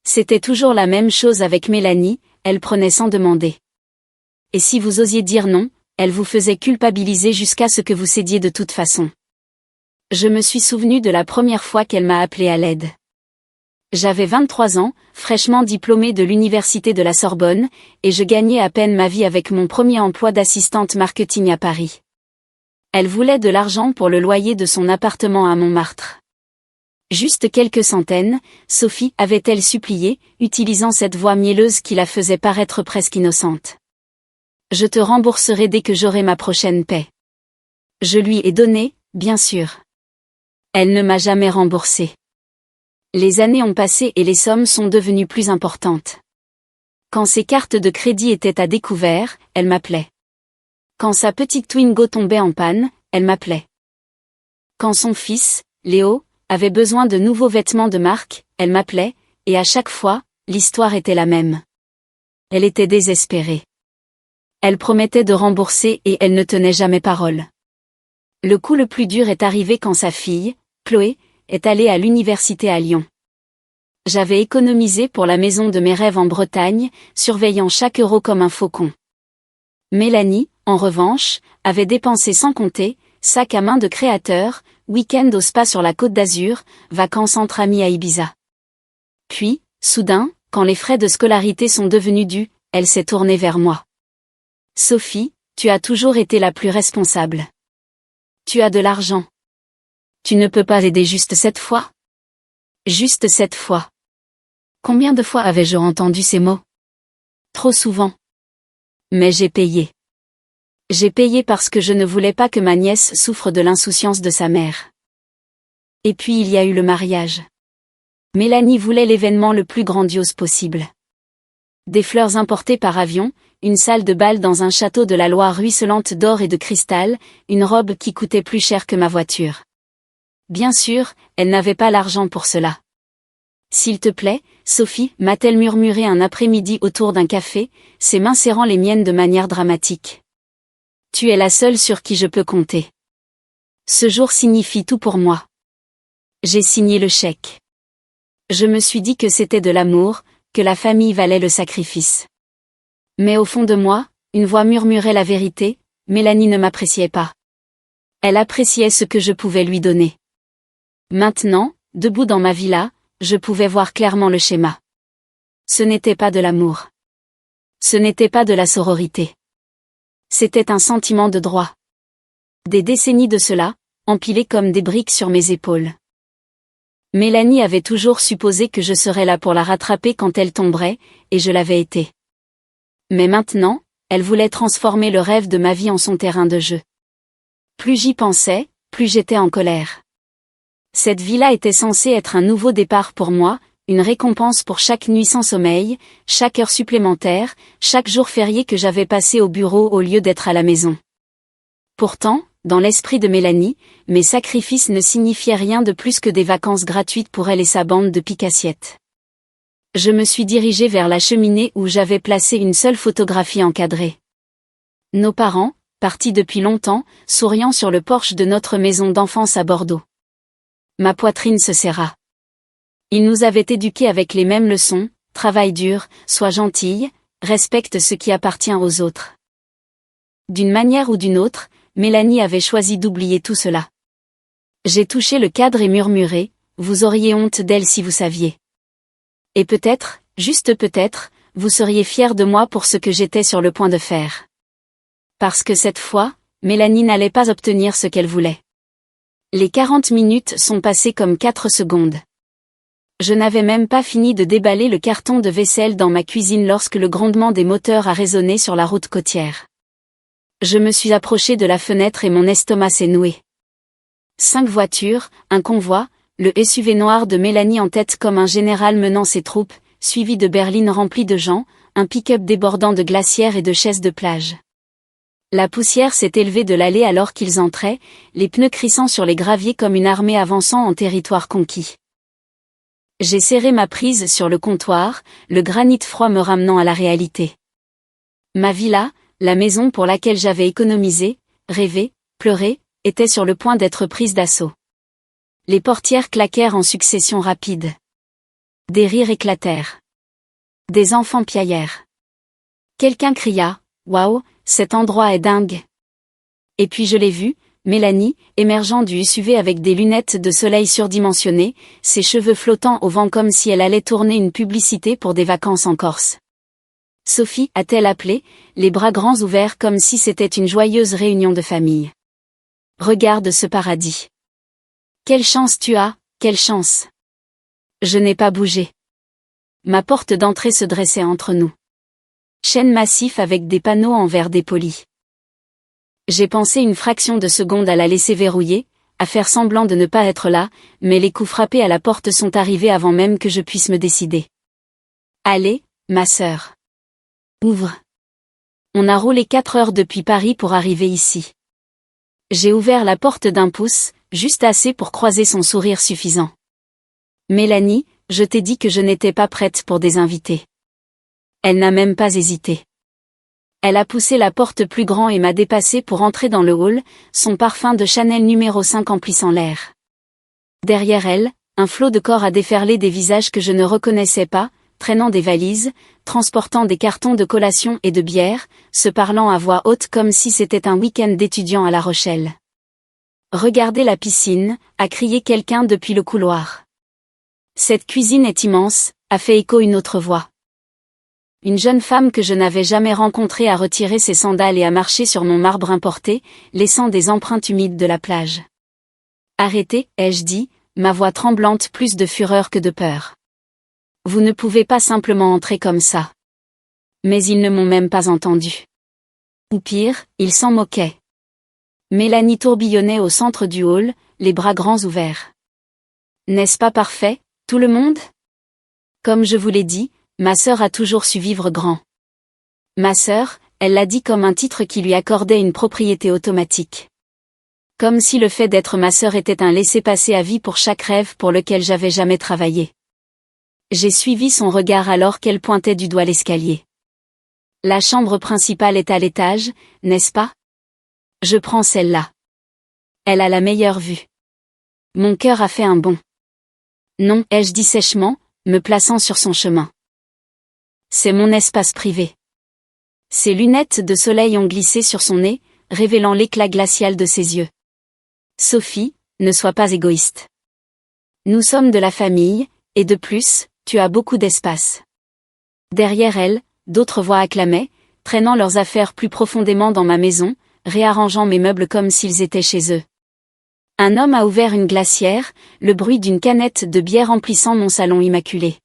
C'était toujours la même chose avec Mélanie, elle prenait sans demander. Et si vous osiez dire non, elle vous faisait culpabiliser jusqu'à ce que vous cédiez de toute façon. Je me suis souvenu de la première fois qu'elle m'a appelé à l'aide. J'avais 23 ans, fraîchement diplômée de l'université de la Sorbonne, et je gagnais à peine ma vie avec mon premier emploi d'assistante marketing à Paris. Elle voulait de l'argent pour le loyer de son appartement à Montmartre. Juste quelques centaines, Sophie, avait-elle supplié, utilisant cette voix mielleuse qui la faisait paraître presque innocente. Je te rembourserai dès que j'aurai ma prochaine paie. Je lui ai donné, bien sûr. Elle ne m'a jamais remboursé. Les années ont passé et les sommes sont devenues plus importantes. Quand ses cartes de crédit étaient à découvert, elle m'appelait. Quand sa petite Twingo tombait en panne, elle m'appelait. Quand son fils, Léo, avait besoin de nouveaux vêtements de marque, elle m'appelait, et à chaque fois, l'histoire était la même. Elle était désespérée. Elle promettait de rembourser et elle ne tenait jamais parole. Le coup le plus dur est arrivé quand sa fille, Chloé, est allée à l'université à Lyon. J'avais économisé pour la maison de mes rêves en Bretagne, surveillant chaque euro comme un faucon. Mélanie, en revanche, avait dépensé sans compter, sac à main de créateur, week-end au spa sur la Côte d'Azur, vacances entre amis à Ibiza. Puis, soudain, quand les frais de scolarité sont devenus dus, elle s'est tournée vers moi. Sophie, tu as toujours été la plus responsable. Tu as de l'argent. Tu ne peux pas aider juste cette fois? Juste cette fois. Combien de fois avais-je entendu ces mots? Trop souvent. Mais j'ai payé. J'ai payé parce que je ne voulais pas que ma nièce souffre de l'insouciance de sa mère. Et puis il y a eu le mariage. Mélanie voulait l'événement le plus grandiose possible. Des fleurs importées par avion, une salle de bal dans un château de la Loire ruisselante d'or et de cristal, une robe qui coûtait plus cher que ma voiture. Bien sûr, elle n'avait pas l'argent pour cela. S'il te plaît, Sophie, m'a-t-elle murmuré un après-midi autour d'un café, ses mains serrant les miennes de manière dramatique. Tu es la seule sur qui je peux compter. Ce jour signifie tout pour moi. J'ai signé le chèque. Je me suis dit que c'était de l'amour, que la famille valait le sacrifice. Mais au fond de moi, une voix murmurait la vérité, Mélanie ne m'appréciait pas. Elle appréciait ce que je pouvais lui donner. Maintenant, debout dans ma villa, je pouvais voir clairement le schéma. Ce n'était pas de l'amour. Ce n'était pas de la sororité. C'était un sentiment de droit. Des décennies de cela, empilées comme des briques sur mes épaules. Mélanie avait toujours supposé que je serais là pour la rattraper quand elle tomberait, et je l'avais été. Mais maintenant, elle voulait transformer le rêve de ma vie en son terrain de jeu. Plus j'y pensais, plus j'étais en colère. Cette villa était censée être un nouveau départ pour moi, une récompense pour chaque nuit sans sommeil, chaque heure supplémentaire, chaque jour férié que j'avais passé au bureau au lieu d'être à la maison. Pourtant, dans l'esprit de Mélanie, mes sacrifices ne signifiaient rien de plus que des vacances gratuites pour elle et sa bande de pique-assiettes. Je me suis dirigée vers la cheminée où j'avais placé une seule photographie encadrée. Nos parents, partis depuis longtemps, souriant sur le porche de notre maison d'enfance à Bordeaux. Ma poitrine se serra. Ils nous avaient éduqués avec les mêmes leçons, travaille dur, sois gentille, respecte ce qui appartient aux autres. D'une manière ou d'une autre, Mélanie avait choisi d'oublier tout cela. J'ai touché le cadre et murmuré, vous auriez honte d'elle si vous saviez. Et peut-être, juste peut-être, vous seriez fiers de moi pour ce que j'étais sur le point de faire. Parce que cette fois, Mélanie n'allait pas obtenir ce qu'elle voulait. Les 40 minutes sont passées comme 4 secondes. Je n'avais même pas fini de déballer le carton de vaisselle dans ma cuisine lorsque le grondement des moteurs a résonné sur la route côtière. Je me suis approchée de la fenêtre et mon estomac s'est noué. 5 voitures, un convoi, le SUV noir de Mélanie en tête comme un général menant ses troupes, suivi de berlines remplies de gens, un pick-up débordant de glacières et de chaises de plage. La poussière s'est élevée de l'allée alors qu'ils entraient, les pneus crissant sur les graviers comme une armée avançant en territoire conquis. J'ai serré ma prise sur le comptoir, le granit froid me ramenant à la réalité. Ma villa, la maison pour laquelle j'avais économisé, rêvé, pleuré, était sur le point d'être prise d'assaut. Les portières claquèrent en succession rapide. Des rires éclatèrent. Des enfants piaillèrent. Quelqu'un cria « Waouh, cet endroit est dingue !» Et puis je l'ai vue, Mélanie, émergeant du SUV avec des lunettes de soleil surdimensionnées, ses cheveux flottant au vent comme si elle allait tourner une publicité pour des vacances en Corse. Sophie, a-t-elle appelé, les bras grands ouverts comme si c'était une joyeuse réunion de famille. Regarde ce paradis. Quelle chance tu as, quelle chance. Je n'ai pas bougé. Ma porte d'entrée se dressait entre nous. Chêne massif avec des panneaux en verre dépoli. J'ai pensé une fraction de seconde à la laisser verrouiller, à faire semblant de ne pas être là, mais les coups frappés à la porte sont arrivés avant même que je puisse me décider. Allez, ma sœur. Ouvre. On a roulé 4 heures depuis Paris pour arriver ici. J'ai ouvert la porte d'1 pouce, juste assez pour croiser son sourire suffisant. Mélanie, je t'ai dit que je n'étais pas prête pour des invités. Elle n'a même pas hésité. Elle a poussé la porte plus grand et m'a dépassé pour entrer dans le hall, son parfum de Chanel numéro 5 emplissant l'air. Derrière elle, un flot de corps a déferlé des visages que je ne reconnaissais pas, traînant des valises, transportant des cartons de collation et de bière, se parlant à voix haute comme si c'était un week-end d'étudiants à La Rochelle. Regardez la piscine, a crié quelqu'un depuis le couloir. Cette cuisine est immense, a fait écho une autre voix. Une jeune femme que je n'avais jamais rencontrée a retiré ses sandales et a marché sur mon marbre importé, laissant des empreintes humides de la plage. Arrêtez, ai-je dit, ma voix tremblante plus de fureur que de peur. Vous ne pouvez pas simplement entrer comme ça. Mais ils ne m'ont même pas entendu. Ou pire, ils s'en moquaient. Mélanie tourbillonnait au centre du hall, les bras grands ouverts. N'est-ce pas parfait, tout le monde? Comme je vous l'ai dit, ma sœur a toujours su vivre grand. Ma sœur, elle l'a dit comme un titre qui lui accordait une propriété automatique. Comme si le fait d'être ma sœur était un laissez-passer à vie pour chaque rêve pour lequel j'avais jamais travaillé. J'ai suivi son regard alors qu'elle pointait du doigt l'escalier. La chambre principale est à l'étage, n'est-ce pas? Je prends celle-là. Elle a la meilleure vue. Mon cœur a fait un bond. Non, ai-je dit sèchement, me plaçant sur son chemin. C'est mon espace privé. Ses lunettes de soleil ont glissé sur son nez, révélant l'éclat glacial de ses yeux. Sophie, ne sois pas égoïste. Nous sommes de la famille, et de plus, tu as beaucoup d'espace. Derrière elle, d'autres voix acclamaient, traînant leurs affaires plus profondément dans ma maison, réarrangeant mes meubles comme s'ils étaient chez eux. Un homme a ouvert une glacière, le bruit d'une canette de bière emplissant mon salon immaculé.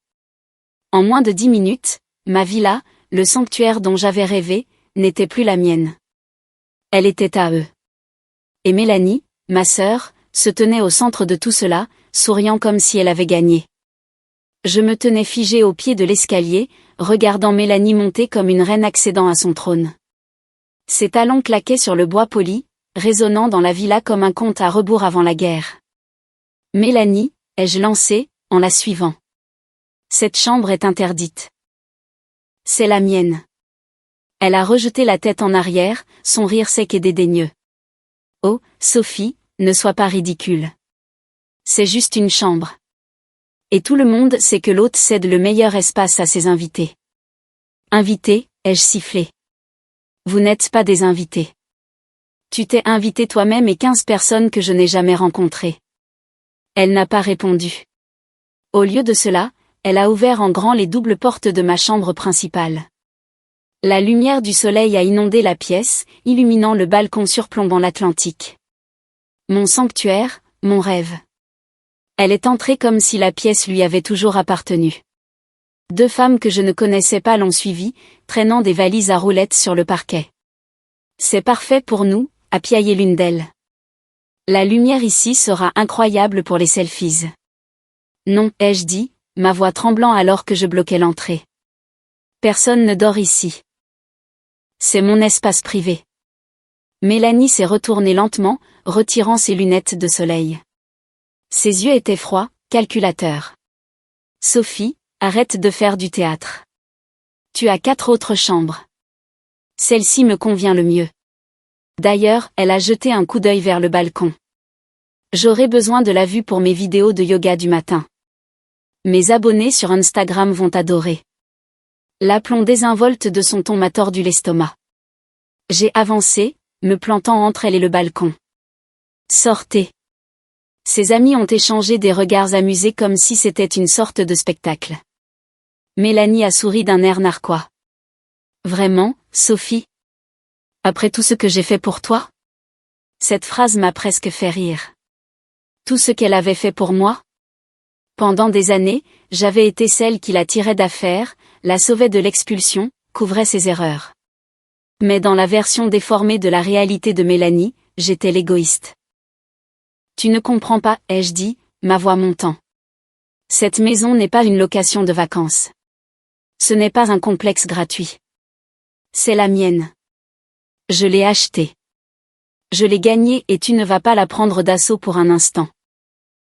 En moins de 10 minutes, ma villa, le sanctuaire dont j'avais rêvé, n'était plus la mienne. Elle était à eux. Et Mélanie, ma sœur, se tenait au centre de tout cela, souriant comme si elle avait gagné. Je me tenais figé au pied de l'escalier, regardant Mélanie monter comme une reine accédant à son trône. Ses talons claquaient sur le bois poli, résonnant dans la villa comme un conte à rebours avant la guerre. Mélanie, ai-je lancé, en la suivant. Cette chambre est interdite. C'est la mienne. Elle a rejeté la tête en arrière, son rire sec et dédaigneux. Oh, Sophie, ne sois pas ridicule. C'est juste une chambre. Et tout le monde sait que l'hôte cède le meilleur espace à ses invités. Invités, ai-je sifflé. Vous n'êtes pas des invités. Tu t'es invité toi-même et 15 personnes que je n'ai jamais rencontrées. Elle n'a pas répondu. Au lieu de cela, elle a ouvert en grand les doubles portes de ma chambre principale. La lumière du soleil a inondé la pièce, illuminant le balcon surplombant l'Atlantique. Mon sanctuaire, mon rêve. Elle est entrée comme si la pièce lui avait toujours appartenu. 2 femmes que je ne connaissais pas l'ont suivie, traînant des valises à roulettes sur le parquet. C'est parfait pour nous, a piaillé l'une d'elles. La lumière ici sera incroyable pour les selfies. Non, ai-je dit, ma voix tremblant alors que je bloquais l'entrée. Personne ne dort ici. C'est mon espace privé. Mélanie s'est retournée lentement, retirant ses lunettes de soleil. Ses yeux étaient froids, calculateurs. Sophie, arrête de faire du théâtre. Tu as 4 autres chambres. Celle-ci me convient le mieux. D'ailleurs, elle a jeté un coup d'œil vers le balcon. J'aurai besoin de la vue pour mes vidéos de yoga du matin. Mes abonnés sur Instagram vont adorer. L'aplomb désinvolte de son ton m'a tordu l'estomac. J'ai avancé, me plantant entre elle et le balcon. Sortez. Ses amis ont échangé des regards amusés comme si c'était une sorte de spectacle. Mélanie a souri d'un air narquois. Vraiment, Sophie? Après tout ce que j'ai fait pour toi? Cette phrase m'a presque fait rire. Tout ce qu'elle avait fait pour moi? Pendant des années, j'avais été celle qui la tirait d'affaire, la sauvait de l'expulsion, couvrait ses erreurs. Mais dans la version déformée de la réalité de Mélanie, j'étais l'égoïste. Tu ne comprends pas, ai-je dit, ma voix montant. Cette maison n'est pas une location de vacances. Ce n'est pas un complexe gratuit. C'est la mienne. Je l'ai achetée. Je l'ai gagnée et tu ne vas pas la prendre d'assaut pour un instant.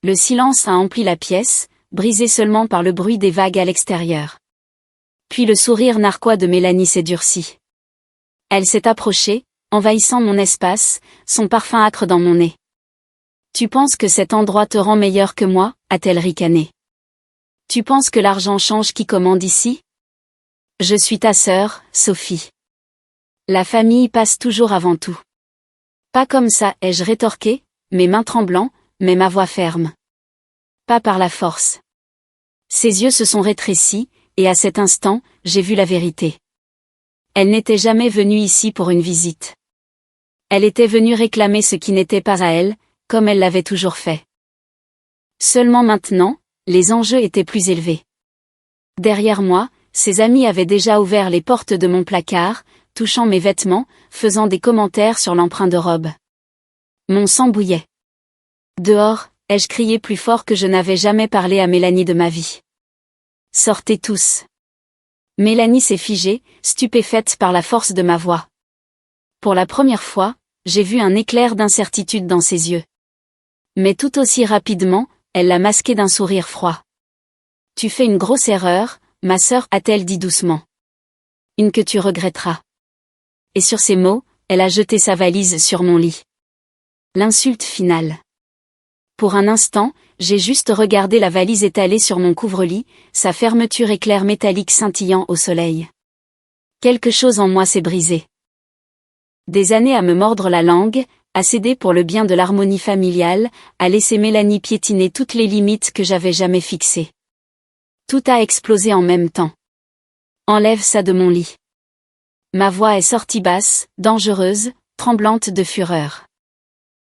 Le silence a empli la pièce, brisé seulement par le bruit des vagues à l'extérieur. Puis le sourire narquois de Mélanie s'est durci. Elle s'est approchée, envahissant mon espace, son parfum âcre dans mon nez. Tu penses que cet endroit te rend meilleur que moi, a-t-elle ricané. Tu penses que l'argent change qui commande ici? Je suis ta sœur, Sophie. La famille passe toujours avant tout. Pas comme ça, ai-je rétorqué, mes mains tremblant, mais ma voix ferme. Pas par la force. Ses yeux se sont rétrécis, et à cet instant, j'ai vu la vérité. Elle n'était jamais venue ici pour une visite. Elle était venue réclamer ce qui n'était pas à elle, comme elle l'avait toujours fait. Seulement maintenant, les enjeux étaient plus élevés. Derrière moi, ses amis avaient déjà ouvert les portes de mon placard, touchant mes vêtements, faisant des commentaires sur l'emprunt de robe. Mon sang bouillait. Dehors, ai-je crié plus fort que je n'avais jamais parlé à Mélanie de ma vie. Sortez tous. Mélanie s'est figée, stupéfaite par la force de ma voix. Pour la première fois, j'ai vu un éclair d'incertitude dans ses yeux. Mais tout aussi rapidement, elle l'a masqué d'un sourire froid. Tu fais une grosse erreur, ma sœur, a-t-elle dit doucement. Une que tu regretteras. Et sur ces mots, elle a jeté sa valise sur mon lit. L'insulte finale. Pour un instant, j'ai juste regardé la valise étalée sur mon couvre-lit, sa fermeture éclair métallique scintillant au soleil. Quelque chose en moi s'est brisé. Des années à me mordre la langue, à céder pour le bien de l'harmonie familiale, à laisser Mélanie piétiner toutes les limites que j'avais jamais fixées. Tout a explosé en même temps. Enlève ça de mon lit. Ma voix est sortie basse, dangereuse, tremblante de fureur.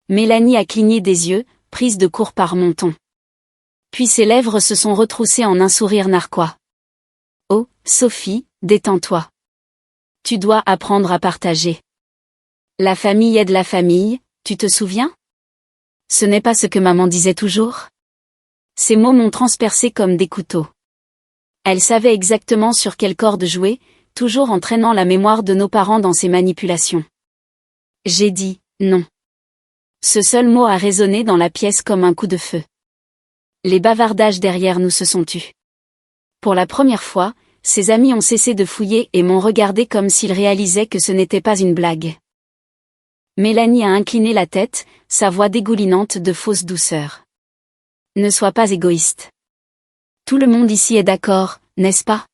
Mélanie a cligné des yeux, prise de court par mon ton. Puis ses lèvres se sont retroussées en un sourire narquois. Oh, Sophie, détends-toi. Tu dois apprendre à partager. La famille aide la famille, tu te souviens? Ce n'est pas ce que maman disait toujours? Ces mots m'ont transpercé comme des couteaux. Elle savait exactement sur quelle corde jouer, toujours entraînant la mémoire de nos parents dans ses manipulations. J'ai dit, non. Ce seul mot a résonné dans la pièce comme un coup de feu. Les bavardages derrière nous se sont tus. Pour la première fois, ses amis ont cessé de fouiller et m'ont regardé comme s'ils réalisaient que ce n'était pas une blague. Mélanie a incliné la tête, sa voix dégoulinante de fausse douceur. Ne sois pas égoïste. Tout le monde ici est d'accord, n'est-ce pas?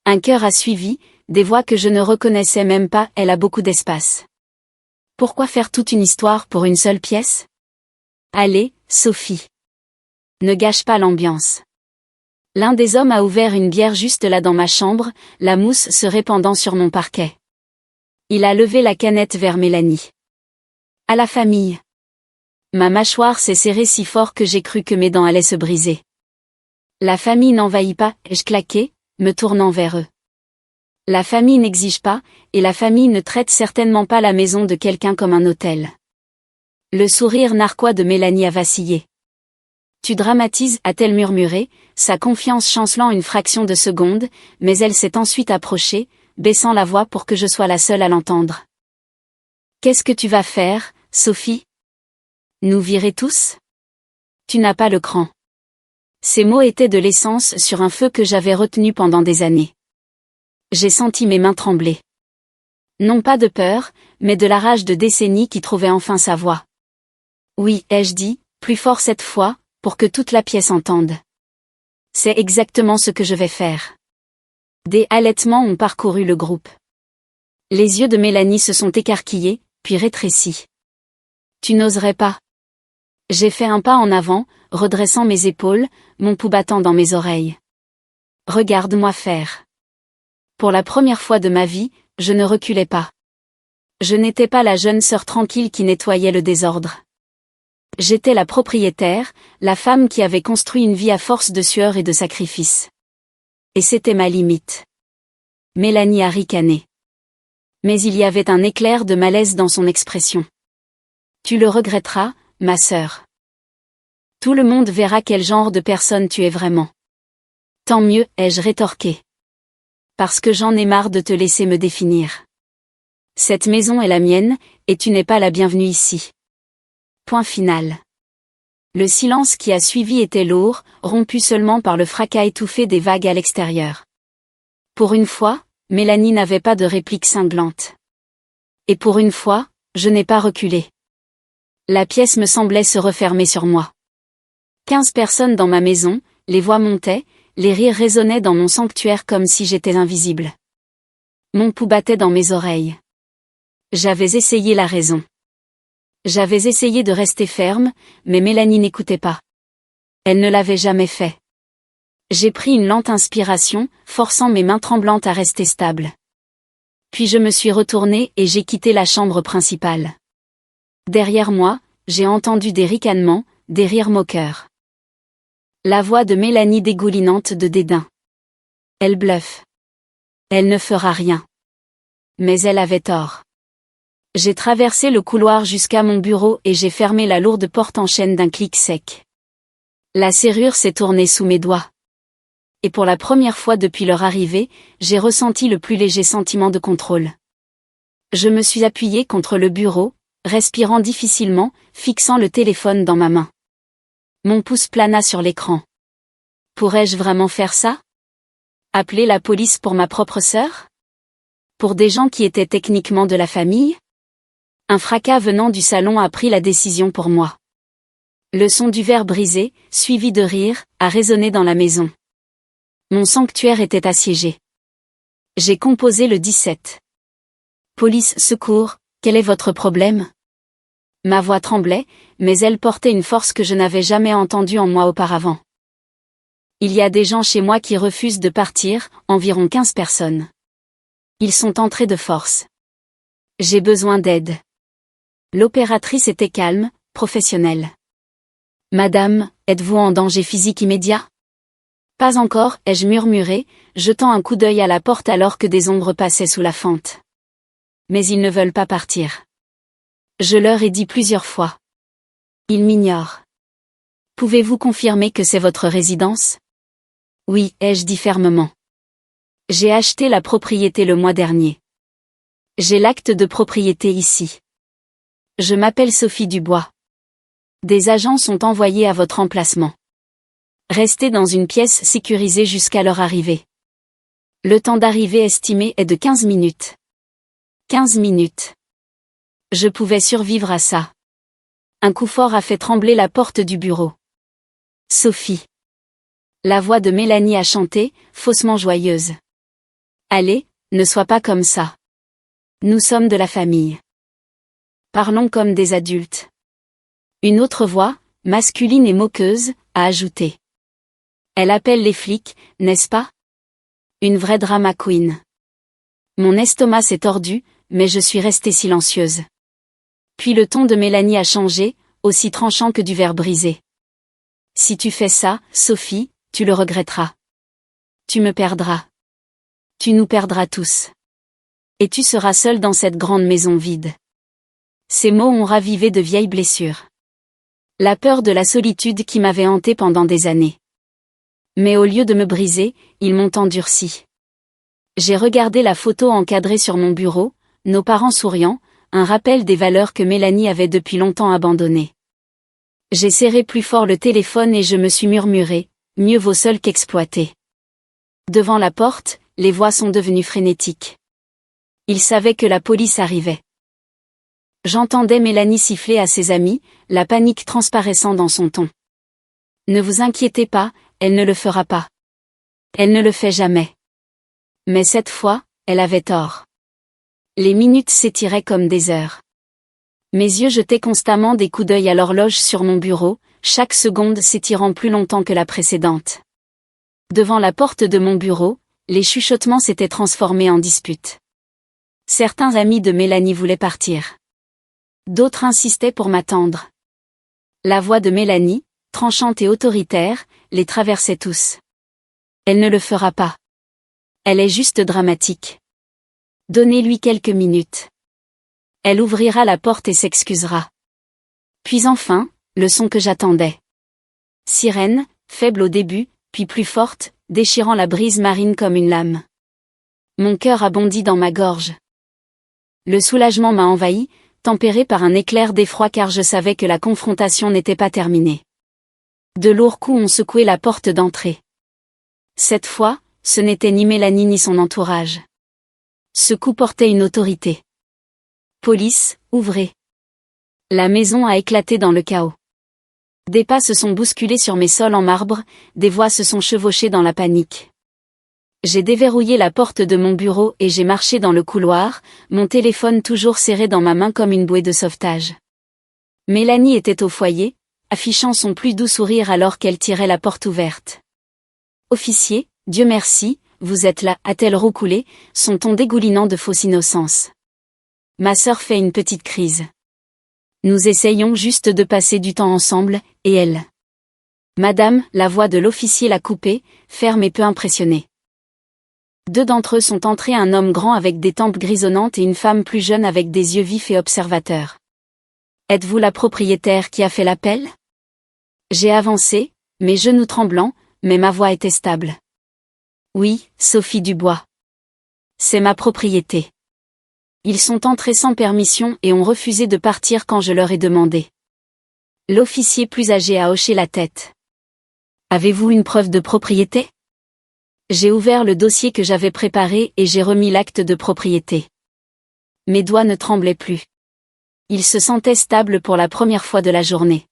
Un cœur a suivi, des voix que je ne reconnaissais même pas, elle a beaucoup d'espace. Pourquoi faire toute une histoire pour une seule pièce? Allez, Sophie. Ne gâche pas l'ambiance. L'un des hommes a ouvert une bière juste là dans ma chambre, la mousse se répandant sur mon parquet. Il a levé la canette vers Mélanie. À la famille. Ma mâchoire s'est serrée si fort que j'ai cru que mes dents allaient se briser. La famille n'envahit pas, ai-je claqué, me tournant vers eux. La famille n'exige pas, et la famille ne traite certainement pas la maison de quelqu'un comme un hôtel. Le sourire narquois de Mélanie a vacillé. Tu dramatises, a-t-elle murmuré, sa confiance chancelant une fraction de seconde, mais elle s'est ensuite approchée, baissant la voix pour que je sois la seule à l'entendre. Qu'est-ce que tu vas faire, Sophie? Nous virer tous? Tu n'as pas le cran. Ces mots étaient de l'essence sur un feu que j'avais retenu pendant des années. J'ai senti mes mains trembler. Non pas de peur, mais de la rage de décennies qui trouvait enfin sa voix. Oui, ai-je dit, plus fort cette fois, pour que toute la pièce entende. C'est exactement ce que je vais faire. Des halètements ont parcouru le groupe. Les yeux de Mélanie se sont écarquillés, puis rétrécis. Tu n'oserais pas. J'ai fait un pas en avant, redressant mes épaules, mon pouls battant dans mes oreilles. Regarde-moi faire. Pour la première fois de ma vie, je ne reculais pas. Je n'étais pas la jeune sœur tranquille qui nettoyait le désordre. J'étais la propriétaire, la femme qui avait construit une vie à force de sueur et de sacrifices. Et c'était ma limite. Mélanie a ricané. Mais il y avait un éclair de malaise dans son expression. Tu le regretteras, ma sœur. Tout le monde verra quel genre de personne tu es vraiment. Tant mieux, ai-je rétorqué. Parce que j'en ai marre de te laisser me définir. Cette maison est la mienne, et tu n'es pas la bienvenue ici. Point final. Le silence qui a suivi était lourd, rompu seulement par le fracas étouffé des vagues à l'extérieur. Pour une fois, Mélanie n'avait pas de réplique cinglante. Et pour une fois, je n'ai pas reculé. La pièce me semblait se refermer sur moi. 15 personnes dans ma maison, les voix montaient, les rires résonnaient dans mon sanctuaire comme si j'étais invisible. Mon pouls battait dans mes oreilles. J'avais essayé la raison. J'avais essayé de rester ferme, mais Mélanie n'écoutait pas. Elle ne l'avait jamais fait. J'ai pris une lente inspiration, forçant mes mains tremblantes à rester stables. Puis je me suis retournée et j'ai quitté la chambre principale. Derrière moi, j'ai entendu des ricanements, des rires moqueurs. La voix de Mélanie dégoulinante de dédain. Elle bluffe. Elle ne fera rien. Mais elle avait tort. J'ai traversé le couloir jusqu'à mon bureau et j'ai fermé la lourde porte en chaîne d'un clic sec. La serrure s'est tournée sous mes doigts. Et pour la première fois depuis leur arrivée, j'ai ressenti le plus léger sentiment de contrôle. Je me suis appuyé contre le bureau, respirant difficilement, fixant le téléphone dans ma main. Mon pouce plana sur l'écran. Pourrais-je vraiment faire ça? Appeler la police pour ma propre sœur? Pour des gens qui étaient techniquement de la famille? Un fracas venant du salon a pris la décision pour moi. Le son du verre brisé, suivi de rires, a résonné dans la maison. Mon sanctuaire était assiégé. J'ai composé le 17. Police, secours, quel est votre problème? Ma voix tremblait, mais elle portait une force que je n'avais jamais entendue en moi auparavant. Il y a des gens chez moi qui refusent de partir, environ 15 personnes. Ils sont entrés de force. J'ai besoin d'aide. L'opératrice était calme, professionnelle. Madame, êtes-vous en danger physique immédiat? Pas encore, ai-je murmuré, jetant un coup d'œil à la porte alors que des ombres passaient sous la fente. Mais ils ne veulent pas partir. Je leur ai dit plusieurs fois. Ils m'ignorent. Pouvez-vous confirmer que c'est votre résidence? Oui, ai-je dit fermement. J'ai acheté la propriété le mois dernier. J'ai l'acte de propriété ici. Je m'appelle Sophie Dubois. Des agents sont envoyés à votre emplacement. Restez dans une pièce sécurisée jusqu'à leur arrivée. Le temps d'arrivée estimé est de 15 minutes. 15 minutes. Je pouvais survivre à ça. Un coup fort a fait trembler la porte du bureau. Sophie. La voix de Mélanie a chanté, faussement joyeuse. Allez, ne sois pas comme ça. Nous sommes de la famille. Parlons comme des adultes. Une autre voix, masculine et moqueuse, a ajouté. Elle appelle les flics, n'est-ce pas? Une vraie drama queen. Mon estomac s'est tordu, mais je suis restée silencieuse. Puis le ton de Mélanie a changé, aussi tranchant que du verre brisé. Si tu fais ça, Sophie, tu le regretteras. Tu me perdras. Tu nous perdras tous. Et tu seras seule dans cette grande maison vide. Ces mots ont ravivé de vieilles blessures. La peur de la solitude qui m'avait hantée pendant des années. Mais au lieu de me briser, ils m'ont endurci. J'ai regardé la photo encadrée sur mon bureau, nos parents souriant, un rappel des valeurs que Mélanie avait depuis longtemps abandonnées. J'ai serré plus fort le téléphone et je me suis murmuré, mieux vaut seul qu'exploité. Devant la porte, les voix sont devenues frénétiques. Ils savaient que la police arrivait. J'entendais Mélanie siffler à ses amis, la panique transparaissant dans son ton. Ne vous inquiétez pas, elle ne le fera pas. Elle ne le fait jamais. Mais cette fois, elle avait tort. Les minutes s'étiraient comme des heures. Mes yeux jetaient constamment des coups d'œil à l'horloge sur mon bureau, chaque seconde s'étirant plus longtemps que la précédente. Devant la porte de mon bureau, les chuchotements s'étaient transformés en disputes. Certains amis de Mélanie voulaient partir. D'autres insistaient pour m'attendre. La voix de Mélanie, tranchante et autoritaire, les traversait tous. Elle ne le fera pas. Elle est juste dramatique. Donnez-lui quelques minutes. Elle ouvrira la porte et s'excusera. Puis enfin, le son que j'attendais. Sirène, faible au début, puis plus forte, déchirant la brise marine comme une lame. Mon cœur a bondi dans ma gorge. Le soulagement m'a envahi, tempéré par un éclair d'effroi car je savais que la confrontation n'était pas terminée. De lourds coups ont secoué la porte d'entrée. Cette fois, ce n'était ni Mélanie ni son entourage. Ce coup portait une autorité. Police, ouvrez. La maison a éclaté dans le chaos. Des pas se sont bousculés sur mes sols en marbre, des voix se sont chevauchées dans la panique. J'ai déverrouillé la porte de mon bureau et j'ai marché dans le couloir, mon téléphone toujours serré dans ma main comme une bouée de sauvetage. Mélanie était au foyer, affichant son plus doux sourire alors qu'elle tirait la porte ouverte. « Officier, Dieu merci, vous êtes là » a-t-elle roucoulé, son ton dégoulinant de fausse innocence. Ma sœur fait une petite crise. Nous essayons juste de passer du temps ensemble, et elle. Madame, la voix de l'officier l'a coupée, ferme et peu impressionnée. Deux d'entre eux sont entrés, un homme grand avec des tempes grisonnantes et une femme plus jeune avec des yeux vifs et observateurs. Êtes-vous la propriétaire qui a fait l'appel? J'ai avancé, mes genoux tremblants, mais ma voix était stable. Oui, Sophie Dubois. C'est ma propriété. Ils sont entrés sans permission et ont refusé de partir quand je leur ai demandé. L'officier plus âgé a hoché la tête. Avez-vous une preuve de propriété? J'ai ouvert le dossier que j'avais préparé et j'ai remis l'acte de propriété. Mes doigts ne tremblaient plus. Ils se sentaient stables pour la première fois de la journée.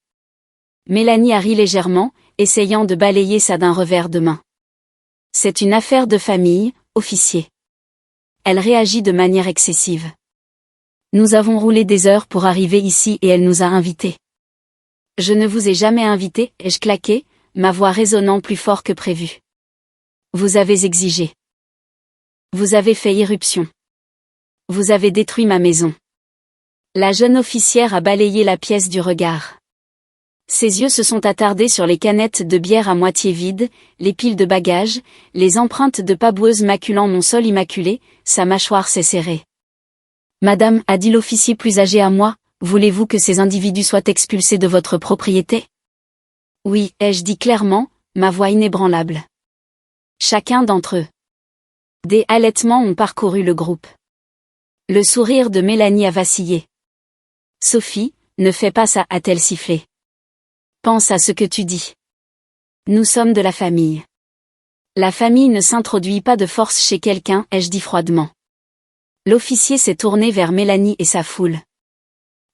Mélanie a ri légèrement, essayant de balayer ça d'un revers de main. C'est une affaire de famille, officier. Elle réagit de manière excessive. Nous avons roulé des heures pour arriver ici et elle nous a invités. Je ne vous ai jamais invité, ai-je claqué, ma voix résonnant plus fort que prévu. Vous avez exigé. Vous avez fait irruption. Vous avez détruit ma maison. La jeune officière a balayé la pièce du regard. Ses yeux se sont attardés sur les canettes de bière à moitié vides, les piles de bagages, les empreintes de pas boueuses maculant mon sol immaculé, sa mâchoire s'est serrée. Madame, a dit l'officier plus âgé à moi, voulez-vous que ces individus soient expulsés de votre propriété? Oui, ai-je dit clairement, ma voix inébranlable. Chacun d'entre eux. Des halètements ont parcouru le groupe. Le sourire de Mélanie a vacillé. Sophie, ne fais pas ça, a-t-elle sifflé. Pense à ce que tu dis. Nous sommes de la famille. La famille ne s'introduit pas de force chez quelqu'un, ai-je dit froidement. L'officier s'est tourné vers Mélanie et sa foule.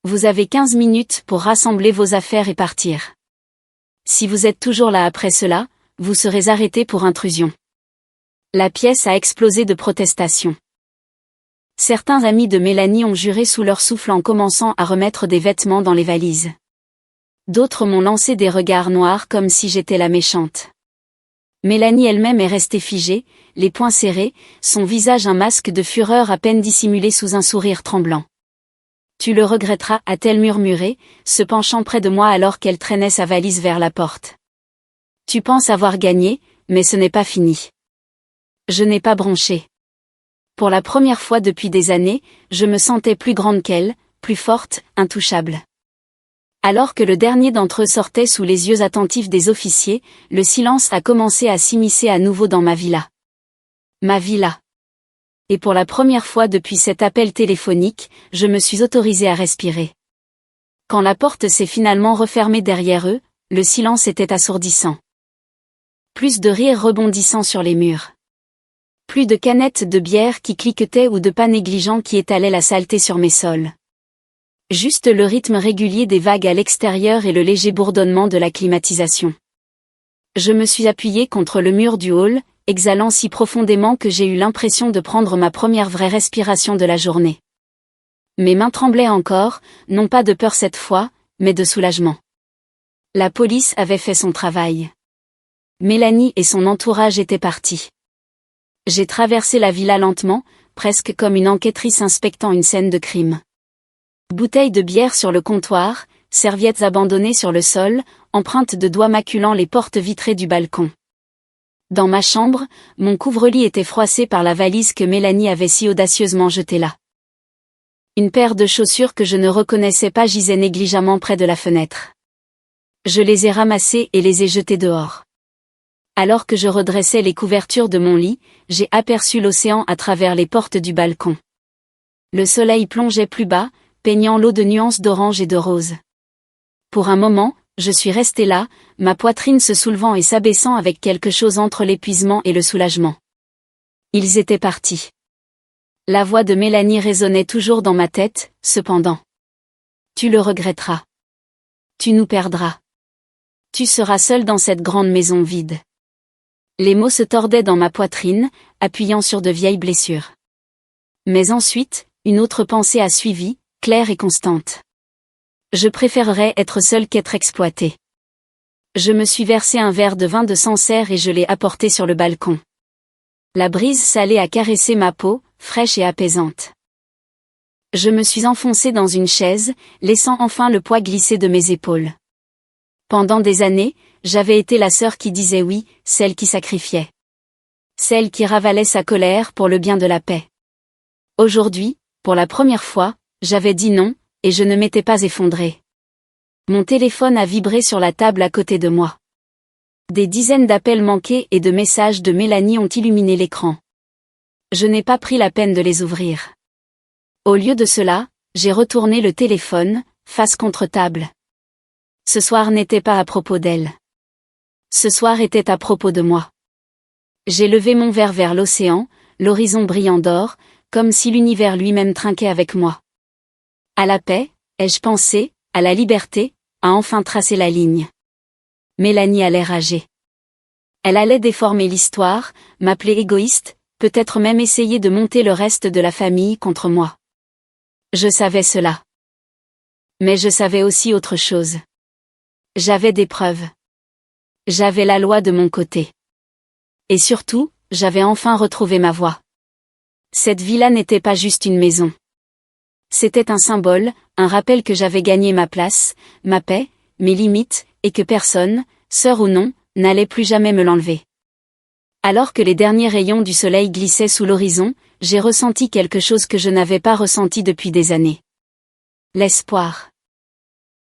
Vous avez 15 minutes pour rassembler vos affaires et partir. Si vous êtes toujours là après cela, vous serez arrêté pour intrusion. La pièce a explosé de protestations. Certains amis de Mélanie ont juré sous leur souffle en commençant à remettre des vêtements dans les valises. D'autres m'ont lancé des regards noirs comme si j'étais la méchante. Mélanie elle-même est restée figée, les poings serrés, son visage un masque de fureur à peine dissimulé sous un sourire tremblant. Tu le regretteras, a-t-elle murmuré, se penchant près de moi alors qu'elle traînait sa valise vers la porte. Tu penses avoir gagné, mais ce n'est pas fini. Je n'ai pas bronché. Pour la première fois depuis des années, je me sentais plus grande qu'elle, plus forte, intouchable. Alors que le dernier d'entre eux sortait sous les yeux attentifs des officiers, le silence a commencé à s'immiscer à nouveau dans ma villa. Ma villa. Et pour la première fois depuis cet appel téléphonique, je me suis autorisée à respirer. Quand la porte s'est finalement refermée derrière eux, le silence était assourdissant. Plus de rires rebondissant sur les murs. Plus de canettes de bière qui cliquetaient ou de pas négligents qui étalaient la saleté sur mes sols. Juste le rythme régulier des vagues à l'extérieur et le léger bourdonnement de la climatisation. Je me suis appuyée contre le mur du hall, exhalant si profondément que j'ai eu l'impression de prendre ma première vraie respiration de la journée. Mes mains tremblaient encore, non pas de peur cette fois, mais de soulagement. La police avait fait son travail. Mélanie et son entourage étaient partis. J'ai traversé la villa lentement, presque comme une enquêtrice inspectant une scène de crime. Bouteilles de bière sur le comptoir, serviettes abandonnées sur le sol, empreintes de doigts maculant les portes vitrées du balcon. Dans ma chambre, mon couvre-lit était froissé par la valise que Mélanie avait si audacieusement jetée là. Une paire de chaussures que je ne reconnaissais pas gisait négligemment près de la fenêtre. Je les ai ramassées et les ai jetées dehors. Alors que je redressais les couvertures de mon lit, j'ai aperçu l'océan à travers les portes du balcon. Le soleil plongeait plus bas, peignant l'eau de nuances d'orange et de rose. Pour un moment, je suis restée là, ma poitrine se soulevant et s'abaissant avec quelque chose entre l'épuisement et le soulagement. Ils étaient partis. La voix de Mélanie résonnait toujours dans ma tête, cependant. Tu le regretteras. Tu nous perdras. Tu seras seul dans cette grande maison vide. Les mots se tordaient dans ma poitrine, appuyant sur de vieilles blessures. Mais ensuite, une autre pensée a suivi, claire et constante. Je préférerais être seule qu'être exploitée. Je me suis versé un verre de vin de Sancerre et je l'ai apporté sur le balcon. La brise salée a caressé ma peau, fraîche et apaisante. Je me suis enfoncée dans une chaise, laissant enfin le poids glisser de mes épaules. Pendant des années, j'avais été la sœur qui disait oui, celle qui sacrifiait. Celle qui ravalait sa colère pour le bien de la paix. Aujourd'hui, pour la première fois, j'avais dit non, et je ne m'étais pas effondrée. Mon téléphone a vibré sur la table à côté de moi. Des dizaines d'appels manqués et de messages de Mélanie ont illuminé l'écran. Je n'ai pas pris la peine de les ouvrir. Au lieu de cela, j'ai retourné le téléphone, face contre table. Ce soir n'était pas à propos d'elle. Ce soir était à propos de moi. J'ai levé mon verre vers l'océan, l'horizon brillant d'or, comme si l'univers lui-même trinquait avec moi. À la paix, ai-je pensé, à la liberté, à enfin tracer la ligne. Mélanie allait rager. Elle allait déformer l'histoire, m'appeler égoïste, peut-être même essayer de monter le reste de la famille contre moi. Je savais cela. Mais je savais aussi autre chose. J'avais des preuves. J'avais la loi de mon côté. Et surtout, j'avais enfin retrouvé ma voie. Cette villa n'était pas juste une maison. C'était un symbole, un rappel que j'avais gagné ma place, ma paix, mes limites, et que personne, sœur ou non, n'allait plus jamais me l'enlever. Alors que les derniers rayons du soleil glissaient sous l'horizon, j'ai ressenti quelque chose que je n'avais pas ressenti depuis des années. L'espoir.